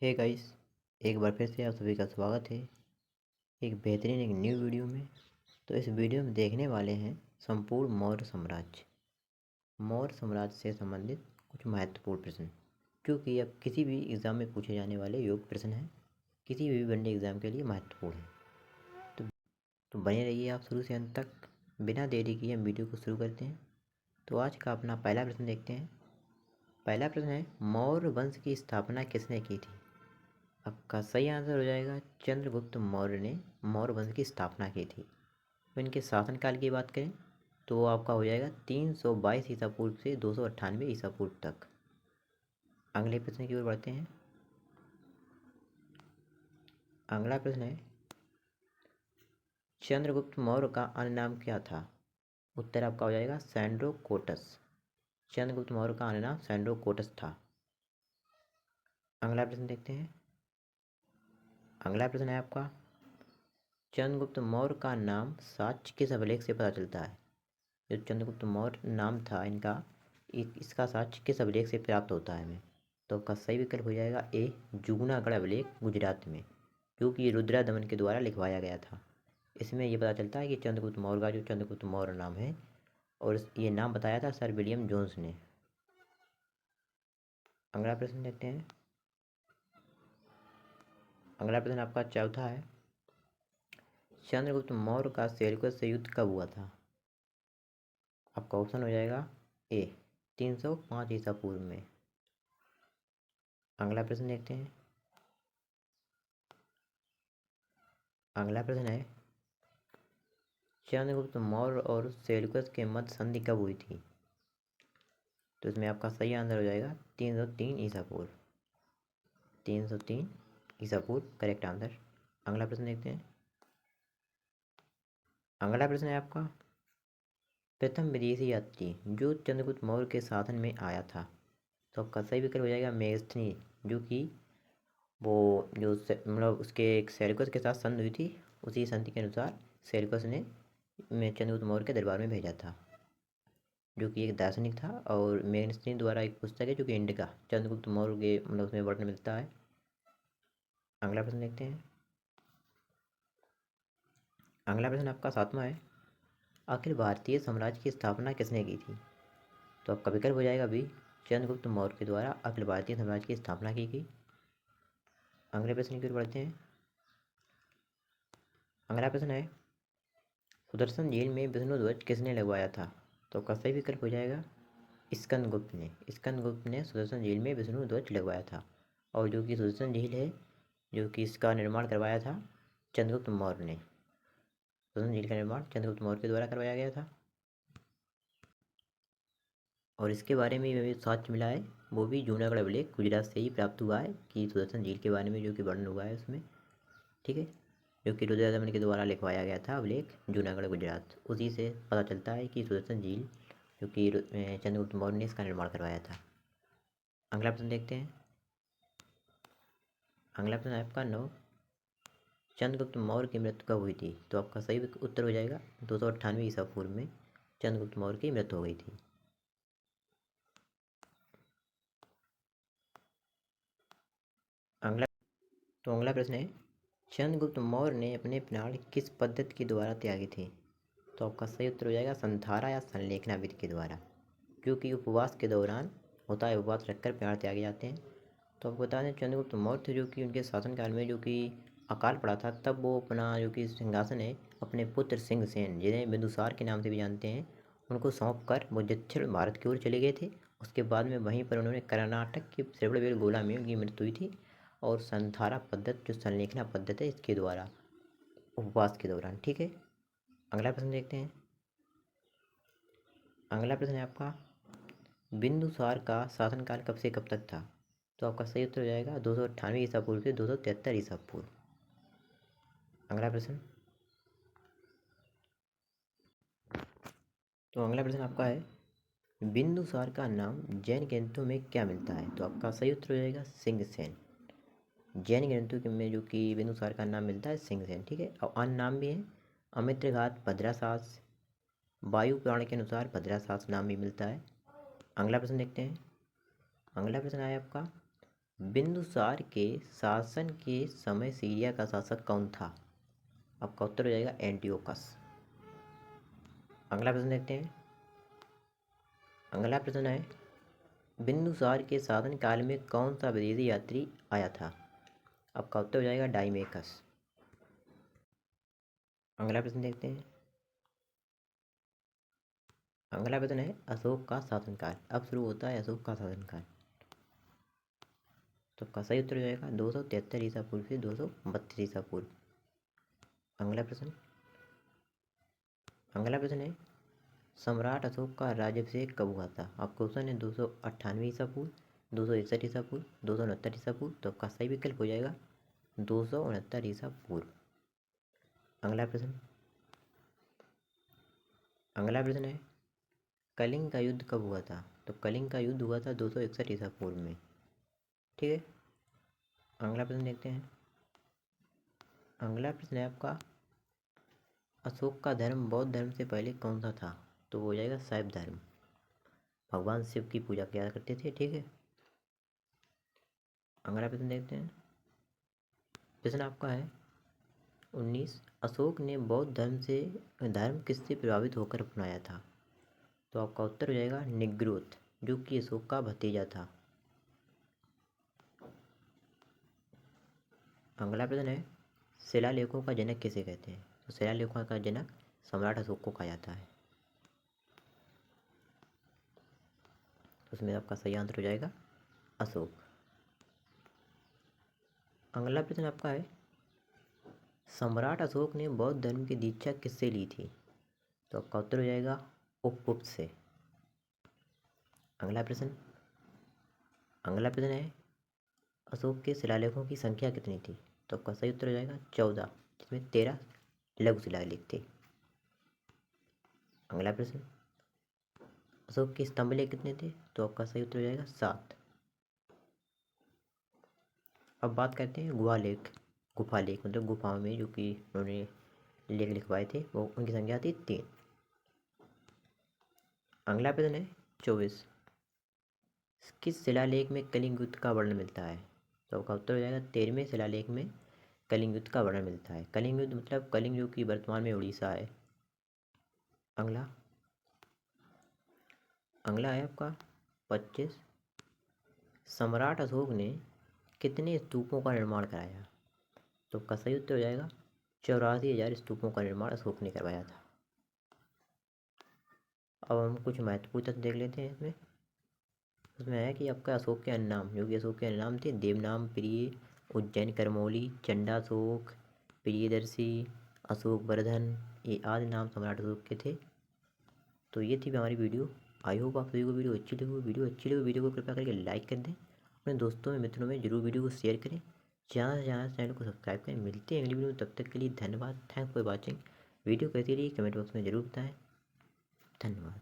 Hey guys, एक बार फिर से आप सभी का स्वागत है एक बेहतरीन एक न्यू वीडियो में। तो इस वीडियो में देखने वाले हैं संपूर्ण मौर्य साम्राज्य। मौर्य साम्राज्य से संबंधित कुछ महत्वपूर्ण प्रश्न, क्योंकि अब किसी भी एग्ज़ाम में पूछे जाने वाले योग्य प्रश्न हैं, किसी भी वनडे एग्ज़ाम के लिए महत्वपूर्ण है। तो बने रहिए आप शुरू से अंत तक। बिना देरी किए हम वीडियो को शुरू करते हैं। तो आज का अपना पहला प्रश्न देखते हैं। पहला प्रश्न है, मौर्य वंश की स्थापना किसने की थी? आपका सही आंसर हो जाएगा चंद्रगुप्त मौर्य ने मौर्य वंश की स्थापना की थी। तो इनके शासनकाल की बात करें तो वो आपका हो जाएगा 322 ईसा पूर्व से 298 ईसा पूर्व तक। अगले प्रश्न की ओर बढ़ते हैं। अगला प्रश्न है, चंद्रगुप्त मौर्य का अन्य नाम क्या था? उत्तर आपका हो जाएगा सैंड्रोकोटस। चंद्रगुप्त मौर्य का अन्य नाम सैंड्रोकोटस था। अगला प्रश्न देखते हैं। अगला प्रश्न है आपका, चंद्रगुप्त मौर्य का नाम साक्ष्य किस अभिलेख से पता चलता है? जो चंद्रगुप्त मौर्य नाम था इनका, इसका साक्ष्य किस अभिलेख से प्राप्त होता है हमें? तो आपका सही विकल्प हो जाएगा ए, जूनागढ़ अभिलेख गुजरात में, क्योंकि रुद्रा दमन के द्वारा लिखवाया गया था। इसमें ये पता चलता है कि चंद्रगुप्त मौर्य का जो चंद्रगुप्त मौर्य नाम है, और ये नाम बताया था सर विलियम जोन्स ने। अगला प्रश्न देखते हैं। अगला प्रश्न आपका चौथा है, चंद्रगुप्त मौर्य का सेल्यूकस से युद्ध कब हुआ था? आपका ऑप्शन हो जाएगा ए, 305 ईसा पूर्व में। अगला प्रश्न देखते हैं। अगला प्रश्न है, चंद्रगुप्त मौर्य और सेल्यूकस के मध्य संधि कब हुई थी? तो इसमें आपका सही आंसर हो जाएगा 303 ईसा पूर्व। 303 ईसा पूर्व करेक्ट आंसर। अगला प्रश्न देखते हैं। अगला प्रश्न है आपका, प्रथम विदेशी यात्री जो चंद्रगुप्त मौर्य के शासन में आया था। तो आपका सही विकल्प हो जाएगा मेगस्थनी, जो कि वो जो मतलब उसके एक सेल्यूकस के साथ संधि हुई थी, उसी संधि के अनुसार सेल्यूकस ने चंद्रगुप्त मौर्य के दरबार में भेजा था, जो कि एक दार्शनिक था। और मेगस्थनी द्वारा एक पुस्तक है जो कि इंडिका चंद्रगुप्त मौर्य के मतलब उसमें वर्णन मिलता है। अगला प्रश्न देखते हैं। अगला प्रश्न आपका सातवां है, अखिल भारतीय साम्राज्य की स्थापना किसने की थी? तो आपका विकल्प हो जाएगा बी, चंद्रगुप्त मौर्य के द्वारा अखिल भारतीय साम्राज्य की स्थापना की गई। अगले प्रश्न की ओर बढ़ते हैं। अगला प्रश्न है, सुदर्शन झील में विष्णु ध्वज किसने लगवाया था? तो आपका सही विकल्प हो जाएगा स्कंदगुप्त ने। स्कंदगुप्त ने सुदर्शन झील में विष्णु ध्वज लगवाया था। और जो कि सुदर्शन झील है, जो कि इसका निर्माण करवाया था चंद्रगुप्त मौर्य ने। सुदर्शन झील का निर्माण चंद्रगुप्त मौर्य के द्वारा करवाया गया था। और इसके बारे में भी साक्ष्य मिला है, वो भी जूनागढ़ अभिलेख गुजरात से ही प्राप्त हुआ है कि सुदर्शन झील के बारे में जो कि वर्णन हुआ है उसमें। ठीक है, जो कि रुद्र दमन के द्वारा लिखवाया गया था अभिलेख जूनागढ़ गुजरात, उसी से पता चलता है कि सुदर्शन झील जो कि चंद्रगुप्त मौर्य ने इसका निर्माण करवाया था। अगला प्रश्न देखते हैं। अगला प्रश्न आपका 9, चंद्रगुप्त मौर्य की मृत्यु कब हुई थी? तो आपका सही उत्तर हो जाएगा 298 ईसा पूर्व में चंद्रगुप्त मौर्य की मृत्यु हो गई थी। अगला अगला प्रश्न है, चंद्रगुप्त मौर्य ने अपने प्राण किस पद्धति के द्वारा त्यागे थे? तो आपका सही उत्तर हो जाएगा संधारा या संलेखना विधि के द्वारा, क्योंकि उपवास के दौरान होता है, उपवास रखकर प्राण त्यागे जाते हैं। तो आपको बता दें, चंद्रगुप्त मौर्य थे जो कि उनके शासनकाल में जो कि अकाल पड़ा था, तब वो अपना जो कि सिंहासन है अपने पुत्र सिंहसेन, जिन्हें बिंदुसार के नाम से भी जानते हैं, उनको सौंप कर वो दक्षिण भारत की ओर चले गए थे। उसके बाद में वहीं पर उन्होंने कर्नाटक के श्रवणबेलगोला में उनकी मृत्यु हुई थी। और संधारा पद्धति जो संलेखना पद्धति है, इसके द्वारा उपवास के दौरान। ठीक है, अगला प्रश्न देखते हैं। अगला प्रश्न है आपका, बिंदुसार का शासनकाल कब से कब तक था? तो आपका सही उत्तर हो जाएगा 298 ईसा पूर्व से 273 ईसा पूर्व। अगला प्रश्न, तो अगला प्रश्न आपका है, बिंदुसार का नाम जैन ग्रंथों में क्या मिलता है? तो आपका सही उत्तर हो जाएगा सिंहसेन। जैन ग्रंथों में जो कि बिंदुसार का नाम मिलता है सिंहसेन। ठीक है, और अन्य नाम भी है अमित्रघात, भद्रासास, वायु पुराण के अनुसार भद्रासास नाम भी मिलता है। अगला प्रश्न देखते हैं। अगला प्रश्न है आपका, बिंदुसार के शासन के समय सीरिया का शासक कौन था? आपका उत्तर हो जाएगा एंटियोकस। अगला प्रश्न देखते हैं। अगला प्रश्न है, बिंदुसार के शासन काल में कौन सा विदेशी यात्री आया था? आपका उत्तर हो जाएगा डाइमेकस। अगला प्रश्न देखते हैं। अगला प्रश्न है, अशोक का शासनकाल। अब शुरू होता है अशोक का शासनकाल। तो का सही उत्तर हो जाएगा 273 ईसा पूर्व से 232 ईसा पूर्व। अगला प्रश्न। अगला प्रश्न है, सम्राट अशोक का राज्याभिषेक कब हुआ था? आपका क्वेश्चन है 298 ईसा पूर्व, 261 ईसा पूर्व, 269 ईसा पूर्व। तो आपका सही विकल्प हो जाएगा 269 ईसा पूर्व। अगला प्रश्न। अगला प्रश्न है, कलिंग का युद्ध कब हुआ था? तो कलिंग का युद्ध हुआ था 261 ईसा पूर्व में। ठीक है। अगला प्रश्न देखते हैं। अगला प्रश्न है आपका, अशोक का धर्म बौद्ध धर्म से पहले कौन सा था? तो वो हो जाएगा शैव धर्म। भगवान शिव की पूजा किया करते थे। ठीक है। अगला प्रश्न देखते हैं। प्रश्न आपका है 19, अशोक ने बौद्ध धर्म किससे प्रभावित होकर अपनाया था? तो आपका उत्तर हो जाएगा निग्रोथ, जो कि अशोक का भतीजा था। अगला प्रश्न है, शिलालेखों का जनक किसे कहते हैं? तो शिलालेखों का जनक सम्राट अशोक को कहा जाता है। उसमें आपका सही आंसर हो जाएगा अशोक। अगला प्रश्न आपका है, सम्राट अशोक ने बौद्ध धर्म की दीक्षा किससे ली थी? तो आपका उत्तर हो जाएगा उपपुट से। अगला प्रश्न। अगला प्रश्न है, अशोक के शिलालेखों की संख्या कितनी थी? तो आपका सही उत्तर हो जाएगा 14, जिसमें 13 लघु शिलालेख थे। अगला प्रश्न, अशोक के स्तंभलेख कितने थे? तो आपका सही उत्तर हो जाएगा 7। अब बात करते हैं गुफा लेख मतलब गुफाओं में जो कि उन्होंने लेख लिखवाए थे, वो उनकी संख्या थी 3। अगला प्रश्न है 24, किस शिलालेख में कलिंग युद्ध का वर्णन मिलता है? तो आपका उत्तर हो जाएगा 13वें शिलालेख में कलिंग युद्ध का वर्णन मिलता है। कलिंग युद्ध मतलब कलिंग जो कि वर्तमान में उड़ीसा है। अगला है आपका 25, सम्राट अशोक ने कितने स्तूपों का निर्माण कराया? तो आपका सही उत्तर हो जाएगा 84,000 स्तूपों का निर्माण अशोक ने करवाया था। अब हम कुछ महत्वपूर्ण तथ्य देख लेते हैं इसमें। उसमें है कि आपका अशोक के अन्य नाम, जो कि अशोक के अन्य नाम थे देवनाम, प्रिय, उज्जैन करमौली, चंडाशोक, प्रियदर्शी, अशोक वर्धन, ये आदि नाम सम्राट अशोक के थे। तो ये थी हमारी वीडियो। आई होप आप सभी को वीडियो अच्छी लगी। वीडियो को कृपया करके लाइक कर दें। अपने दोस्तों में मित्रों में जरूर वीडियो को शेयर करें। जहाँ से चैनल को सब्सक्राइब करें। मिलते हैं अगली वीडियो में, तब तक के लिए धन्यवाद। Thanks for watching. वीडियो कैसी रही कमेंट बॉक्स में जरूर बताएं। धन्यवाद।